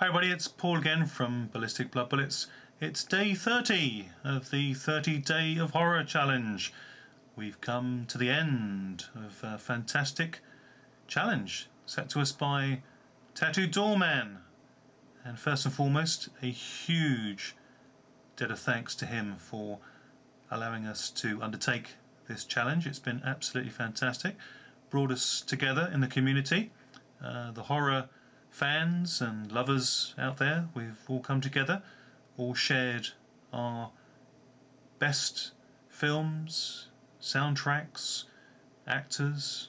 Hi everybody, it's Paul again from Ballistic Blood Bullets. It's day 30 of the 30 Day of Horror Challenge. We've come to the end of a fantastic challenge set to us by Tattooed Doorman. And first and foremost, a huge debt of thanks to him for allowing us to undertake this challenge. It's been absolutely fantastic. Brought us together in the community. The horror fans and lovers out there, we've all come together, all shared our best films, soundtracks, actors,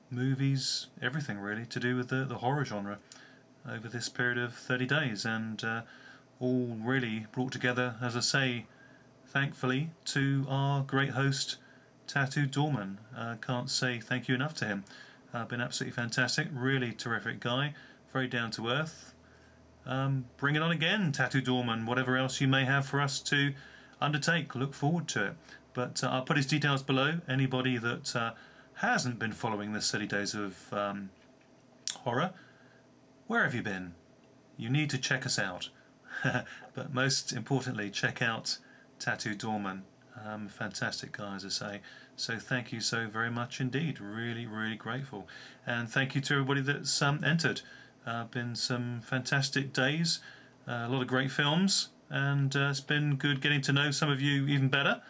movies, everything really to do with the horror genre over this period of 30 days, and all really brought together, as I say, thankfully, to our great host Tattooed Doorman. Can't say thank you enough to him. Been absolutely fantastic, really terrific guy, very down to earth. Bring it on again, Tattooed Doorman, whatever else you may have for us to undertake, look forward to it. But I'll put his details below. Anybody that hasn't been following this 30 days of horror, where have you been? You need to check us out. But most importantly, check out Tattooed Doorman. Fantastic guy, as I say. So thank you so very much indeed. Really, really grateful. And thank you to everybody that's entered. Been some fantastic days, a lot of great films, and it's been good getting to know some of you even better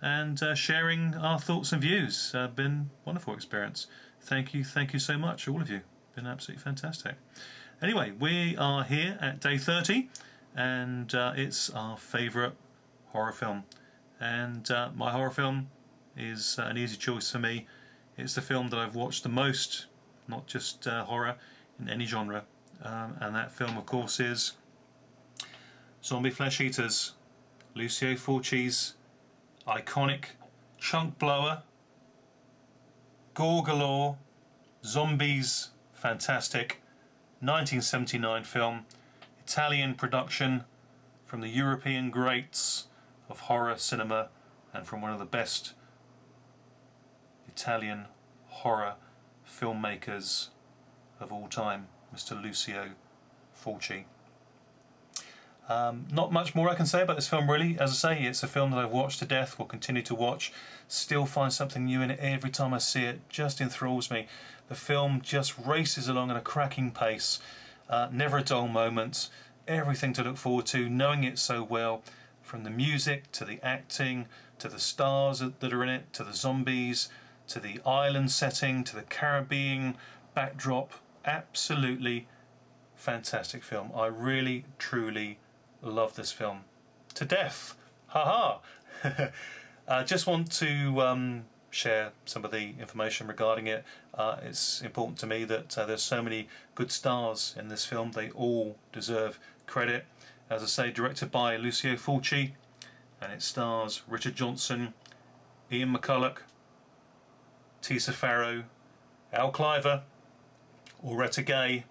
and sharing our thoughts and views. Been a wonderful experience. Thank you so much, all of you. Been absolutely fantastic. Anyway, we are here at day 30, and it's our favourite horror film. And my horror film is an easy choice for me. It's the film that I've watched the most, not just horror, in any genre. And that film, of course, is Zombie Flesh Eaters, Lucio Fulci's iconic chunk blower, gore galore, zombies, fantastic, 1979 film, Italian production from the European greats of horror cinema, and from one of the best Italian horror filmmakers of all time, Mr. Lucio Fulci. Not much more I can say about this film really. As I say, it's a film that I've watched to death, will continue to watch, still find something new in it every time I see it, just enthralls me. The film just races along at a cracking pace, never a dull moment, everything to look forward to, knowing it so well. From the music, to the acting, to the stars that are in it, to the zombies, to the island setting, to the Caribbean backdrop. Absolutely fantastic film. I really, truly love this film to death. Ha ha! Just want to share some of the information regarding it. It's important to me that there's so many good stars in this film. They all deserve credit. As I say, directed by Lucio Fulci, and it stars Richard Johnson, Ian McCulloch, Tisa Farrow, Al Cliver, Auretta Gay,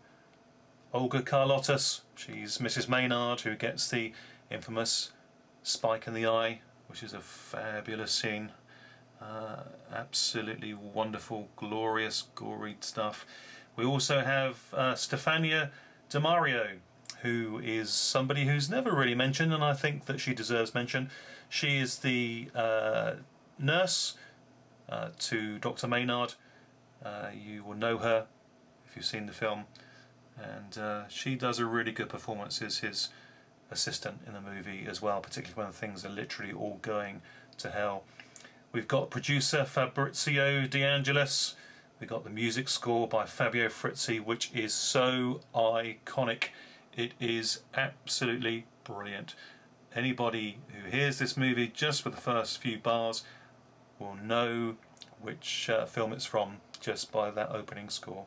Olga Carlotas, she's Mrs. Maynard, who gets the infamous spike in the eye, which is a fabulous scene. Absolutely wonderful, glorious, gory stuff. We also have Stefania Di Mario, who is somebody who's never really mentioned, and I think that she deserves mention. She is the nurse to Dr. Maynard. You will know her if you've seen the film, and she does a really good performance as his assistant in the movie as well, particularly when things are literally all going to hell. We've got producer Fabrizio De Angelis. We've got the music score by Fabio Frizzi, which is so iconic. It is absolutely brilliant. Anybody who hears this movie just for the first few bars will know which film it's from just by that opening score.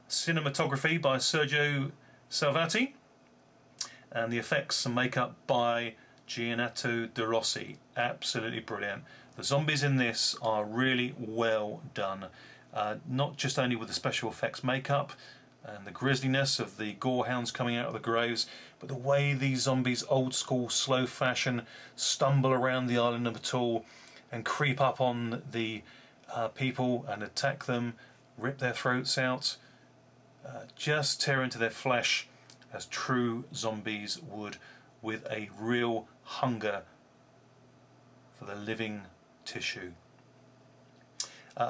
Cinematography by Sergio Salvati, and the effects and makeup by Gianetto De Rossi. Absolutely brilliant. The zombies in this are really well done. Not just only with the special effects makeup and the grisliness of the gorehounds coming out of the graves, but the way these zombies, old school, slow fashion, stumble around the island of Atul and creep up on the people and attack them, rip their throats out, just tear into their flesh as true zombies would, with a real hunger for the living tissue.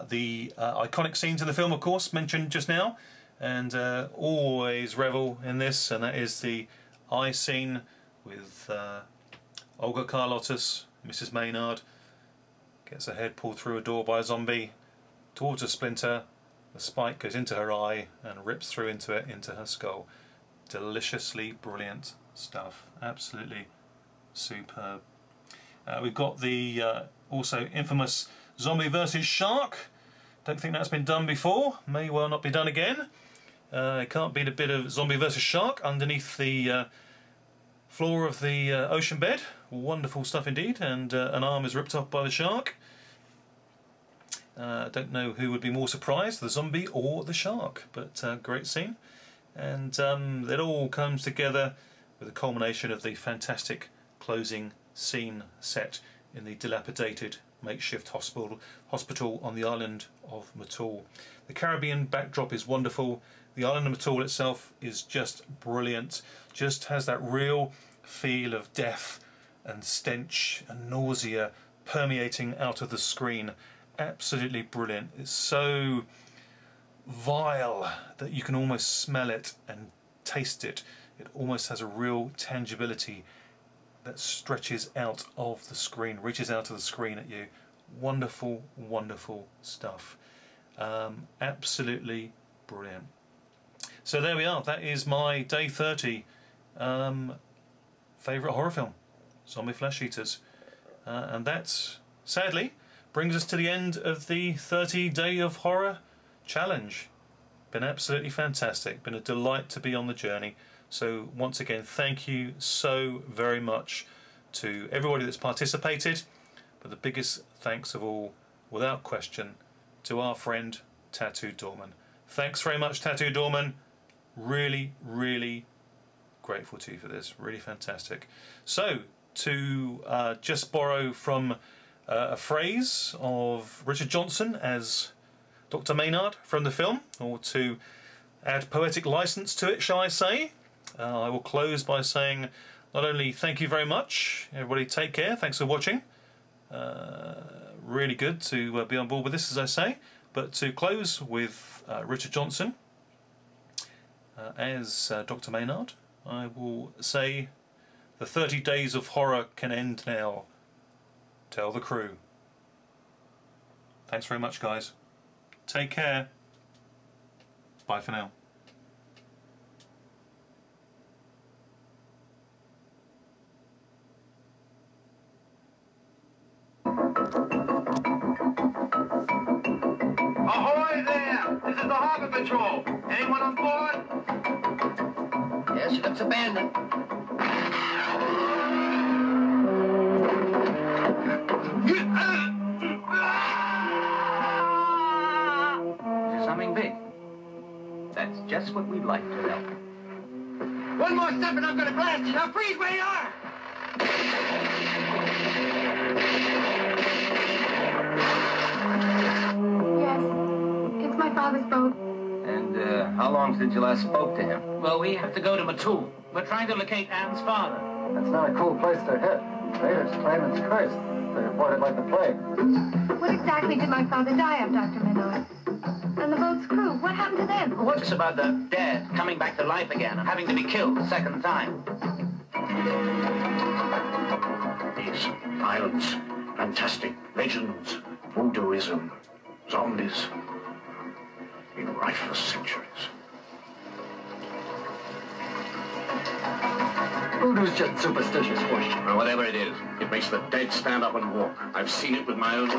The iconic scenes in the film, of course, mentioned just now, and always revel in this, and that is the eye scene with Olga Carlotas, Mrs. Maynard, gets her head pulled through a door by a zombie towards a splinter. The spike goes into her eye and rips through into it, into her skull. Deliciously brilliant stuff. Absolutely superb. We've got the also infamous zombie versus shark. Don't think that's been done before. May well not be done again. It can't beat a bit of zombie versus shark underneath the floor of the ocean bed. Wonderful stuff indeed. And an arm is ripped off by the shark. Don't know who would be more surprised, the zombie or the shark, but great scene. And it all comes together with the culmination of the fantastic closing scene set in the dilapidated makeshift hospital on the island of Matul. The Caribbean backdrop is wonderful. The island of Matul itself is just brilliant. Just has that real feel of death and stench and nausea permeating out of the screen. Absolutely brilliant. It's so vile that you can almost smell it and taste it. It almost has a real tangibility that stretches out of the screen, reaches out of the screen at you. Wonderful, wonderful stuff. Absolutely brilliant. So there we are. That is my day 30 favourite horror film, Zombie Flesh Eaters. And that, sadly, brings us to the end of the 30 Day of Horror challenge. Been absolutely fantastic. Been a delight to be on the journey. So once again, thank you so very much to everybody that's participated. But the biggest thanks of all, without question, to our friend Tattoo Dorman. Thanks very much, Tattoo Dorman. Really, really grateful to you for this. Really fantastic. So, to just borrow from a phrase of Richard Johnson as Dr. Maynard from the film, or to add poetic license to it, shall I say, I will close by saying not only thank you very much, everybody take care, thanks for watching, really good to be on board with this, as I say, but to close with Richard Johnson as Dr. Maynard, I will say the 30 days of horror can end now. Tell the crew. Thanks very much, guys. Take care. Bye for now. Ahoy there! This is the Harbor Patrol. Anyone on board? Yes, it looks abandoned. Something big. That's just what we'd like to know. One more step and I'm gonna blast you. Now freeze where you are! Yes, it's my father's boat. And how long since you last spoke to him? Well, we have to go to Matul. We're trying to locate Anne's father. That's not a cool place to hit. Raiders claim it's cursed. They report it like the plague. What exactly did my father die of, Dr. Maynard? And the boat's crew, what happened to them? What's about the dad coming back to life again and having to be killed a second time? These islands, fantastic legends, voodooism, zombies, been rife for centuries. Voodoo's just superstitious bullshit. Now, whatever it is, it makes the dead stand up and walk. I've seen it with my own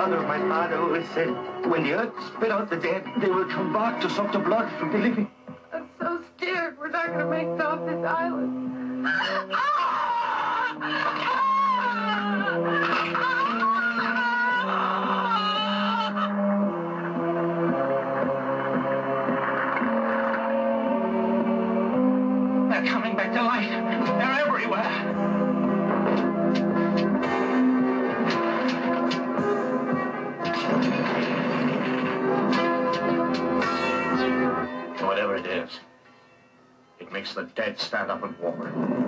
father of my father always said, when the earth spit out the dead, they will come back to suck the blood from the living. I'm so scared we're not going to make it off this island. They're coming back to life. They're everywhere. Whatever it is, it makes the dead stand up and walk.